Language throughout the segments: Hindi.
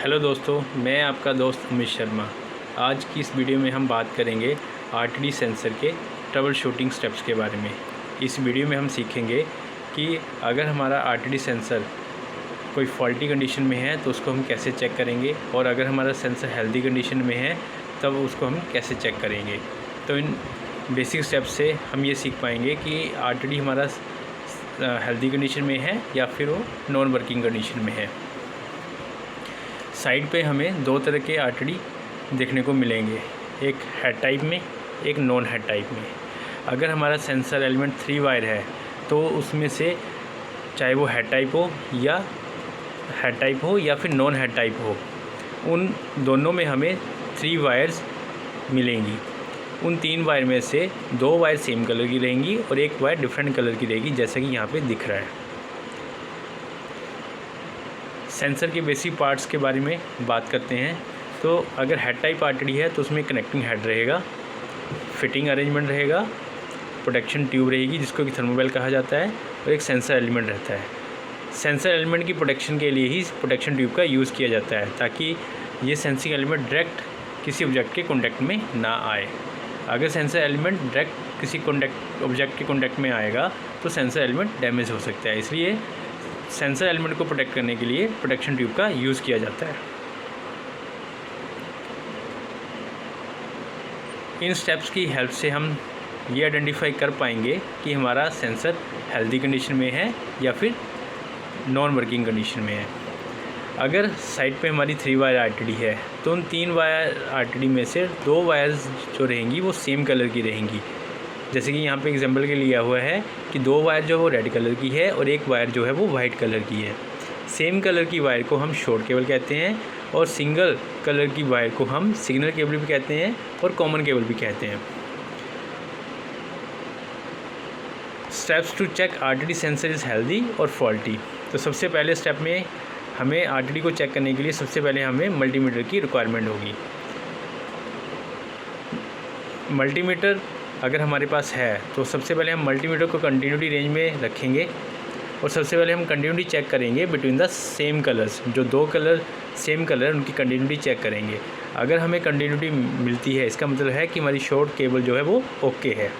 हेलो दोस्तों, मैं आपका दोस्त अमित शर्मा। आज की इस वीडियो में हम बात करेंगे आरटीडी सेंसर के ट्रबल शूटिंग स्टेप्स के बारे में। इस वीडियो में हम सीखेंगे कि अगर हमारा आरटीडी सेंसर कोई फॉल्टी कंडीशन में है तो उसको हम कैसे चेक करेंगे, और अगर हमारा सेंसर हेल्दी कंडीशन में है तब उसको हम कैसे चेक करेंगे। तो इन बेसिक स्टेप्स से हम ये सीख पाएंगे कि आरटीडी हमारा हेल्दी कंडीशन में है या फिर वो नॉन वर्किंग कंडीशन में है। साइड पे हमें दो तरह के आरटीडी देखने को मिलेंगे, एक हेड टाइप में, एक नॉन हेड टाइप में। अगर हमारा सेंसर एलिमेंट 3 वायर है तो उसमें से चाहे वो हेड टाइप हो या फिर नॉन हेड टाइप हो, उन दोनों में हमें 3 वायर्स मिलेंगी। उन 3 वायर में से 2 वायर सेम कलर की रहेंगी और एक वायर डिफरेंट कलर की रहेगी, जैसा कि यहाँ पे दिख रहा है। सेंसर के बेसिक पार्ट्स के बारे में बात करते हैं। तो अगर हेड टाइप आरटीडी है तो उसमें कनेक्टिंग हेड रहेगा, फिटिंग अरेंजमेंट रहेगा, प्रोटेक्शन ट्यूब रहेगी जिसको कि थर्मोवेल कहा जाता है, और एक सेंसर एलिमेंट रहता है। सेंसर एलिमेंट की प्रोटेक्शन के लिए ही प्रोटेक्शन ट्यूब का यूज़ किया जाता है, ताकि ये सेंसिंग एलिमेंट डायरेक्ट किसी ऑब्जेक्ट के कॉन्टैक्ट में ना आए। अगर सेंसर एलिमेंट डायरेक्ट किसी ऑब्जेक्ट के कॉन्टैक्ट में आएगा तो सेंसर एलिमेंट डैमेज हो सकता है। इसलिए सेंसर एलिमेंट को प्रोटेक्ट करने के लिए प्रोटेक्शन ट्यूब का यूज़ किया जाता है। इन स्टेप्स की हेल्प से हम ये आइडेंटिफाई कर पाएंगे कि हमारा सेंसर हेल्दी कंडीशन में है या फिर नॉन वर्किंग कंडीशन में है। अगर साइड पे हमारी 3 वायर आरटीडी है तो उन 3 वायर आरटीडी में से 2 वायर्स जो रहेंगी वो सेम कलर की रहेंगी। जैसे कि यहाँ पे एग्जांपल के लिया हुआ है कि 2 वायर जो है वो रेड कलर की है और एक वायर जो है वो वाइट कलर की है। सेम कलर की वायर को हम शॉर्ट केबल कहते हैं, और सिंगल कलर की वायर को हम सिग्नल केबल भी कहते हैं और कॉमन केबल भी कहते हैं। Steps to check RTD sensor is healthy और फॉल्टी। तो सबसे पहले स्टेप में हमें आरटीडी को चेक करने के लिए सबसे पहले हमें मल्टीमीटर की रिक्वायरमेंट होगी। मल्टीमीटर अगर हमारे पास है तो सबसे पहले हम मल्टीमीटर को कंटिन्यूटी रेंज में रखेंगे, और सबसे पहले हम कंटिन्यूटी चेक करेंगे बिटवीन द सेम कलर्स। जो 2 कलर सेम कलर उनकी कंटिन्यूटी चेक करेंगे। अगर हमें कंटिन्यूटी मिलती है इसका मतलब है कि हमारी शॉर्ट केबल जो है वो ओके है।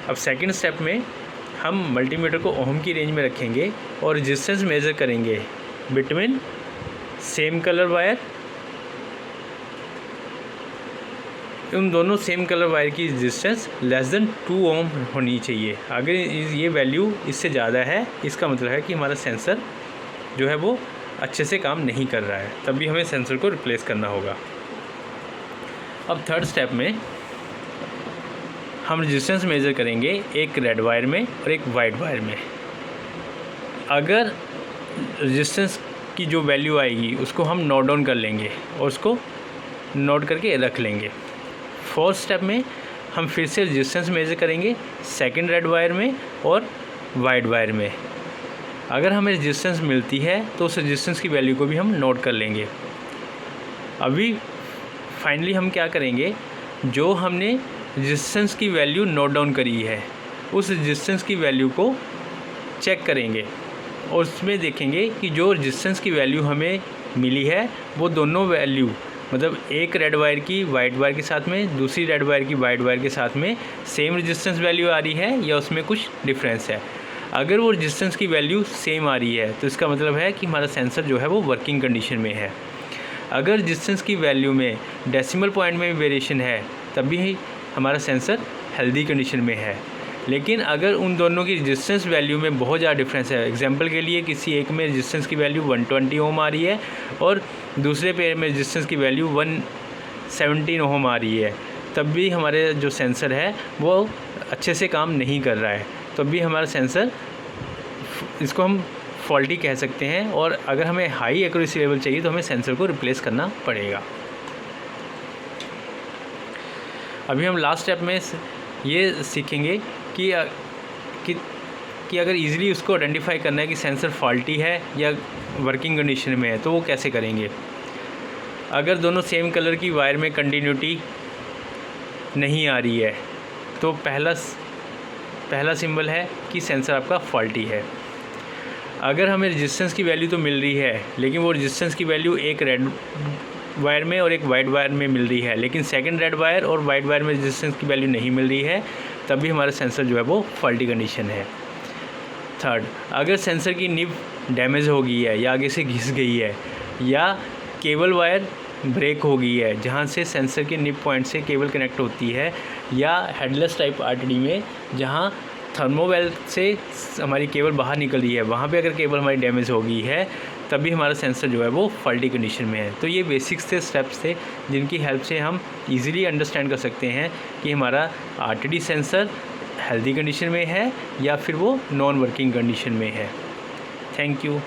अब सेकंड स्टेप में हम मल्टीमीटर को ओम की रेंज में रखेंगे और रेजिस्टेंस मेज़र करेंगे बिटवीन सेम कलर वायर। उन दोनों सेम कलर वायर की रेजिस्टेंस लेस देन 2 ओम होनी चाहिए। अगर ये वैल्यू इससे ज़्यादा है इसका मतलब है कि हमारा सेंसर जो है वो अच्छे से काम नहीं कर रहा है, तब भी हमें सेंसर को रिप्लेस करना होगा। अब थर्ड स्टेप में हम रेजिस्टेंस मेज़र करेंगे एक रेड वायर में और एक वाइट वायर में। अगर रेजिस्टेंस की जो वैल्यू आएगी उसको हम नोट डाउन कर लेंगे और उसको नोट करके रख लेंगे। फोर्थ स्टेप में हम फिर से रेजिस्टेंस मेज़र करेंगे सेकंड रेड वायर में और वाइट वायर में। अगर हमें रेजिस्टेंस मिलती है तो उस रेजिस्टेंस की वैल्यू को भी हम नोट कर लेंगे। अभी फाइनली हम क्या करेंगे, जो हमने रेजिस्टेंस की वैल्यू नोट डाउन करी है उस रेजिस्टेंस की वैल्यू को चेक करेंगे और उसमें देखेंगे कि जो रेजिस्टेंस की वैल्यू हमें मिली है वो दोनों वैल्यू, मतलब एक रेड वायर की वाइट वायर के साथ में, दूसरी रेड वायर की वाइट वायर के साथ में सेम रेजिस्टेंस वैल्यू आ रही है या उसमें कुछ डिफरेंस है। अगर वो रेजिस्टेंस की वैल्यू सेम आ रही है तो इसका मतलब है कि हमारा सेंसर जो है वो वर्किंग कंडीशन में है। अगर रेजिस्टेंस की वैल्यू में डेसिमल पॉइंट में वेरिएशन है तब भी हमारा सेंसर हेल्दी कंडीशन में है। लेकिन अगर उन दोनों की रेजिस्टेंस वैल्यू में बहुत ज़्यादा डिफरेंस है, एग्जांपल के लिए किसी एक में रेजिस्टेंस की वैल्यू 120 ओम आ रही है और दूसरे पेयर में रेजिस्टेंस की वैल्यू 117 ओम आ रही है, तब भी हमारे जो सेंसर है वो अच्छे से काम नहीं कर रहा है, तब भी हमारा सेंसर, इसको हम फॉल्टी कह सकते हैं। और अगर हमें हाई एक्यूरेसी लेवल चाहिए तो हमें सेंसर को रिप्लेस करना पड़ेगा। अभी हम लास्ट स्टेप में ये सीखेंगे कि अगर इजीली उसको आइडेंटिफाई करना है कि सेंसर फॉल्टी है या वर्किंग कंडीशन में है तो वो कैसे करेंगे। अगर दोनों सेम कलर की वायर में कंटिन्यूटी नहीं आ रही है तो पहला सिंबल है कि सेंसर आपका फॉल्टी है। अगर हमें रेजिस्टेंस की वैल्यू तो मिल रही है, लेकिन वो रेजिस्टेंस की वैल्यू एक रेड वायर में और एक वाइट वायर में मिल रही है, लेकिन सेकंड रेड वायर और वाइट वायर में रेजिस्टेंस की वैल्यू नहीं मिल रही है, तब भी हमारा सेंसर जो है वो फॉल्टी कंडीशन है। थर्ड, अगर सेंसर की निब डैमेज हो गई है या आगे से घिस गई है, या केबल वायर ब्रेक हो गई है जहाँ से सेंसर के निब पॉइंट से केबल कनेक्ट होती है, या हेडलेस टाइप आरटीडी में जहाँ थर्मोवेल से हमारी केबल बाहर निकल रही है, वहाँ पे अगर केबल हमारी डैमेज हो गई है, तभी हमारा सेंसर जो है वो फॉल्टी कंडीशन में है। तो ये बेसिक्स थे, स्टेप्स थे, जिनकी हेल्प से हम इजीली अंडरस्टैंड कर सकते हैं कि हमारा आरटीडी सेंसर हेल्दी कंडीशन में है या फिर वो नॉन वर्किंग कंडीशन में है। Thank you.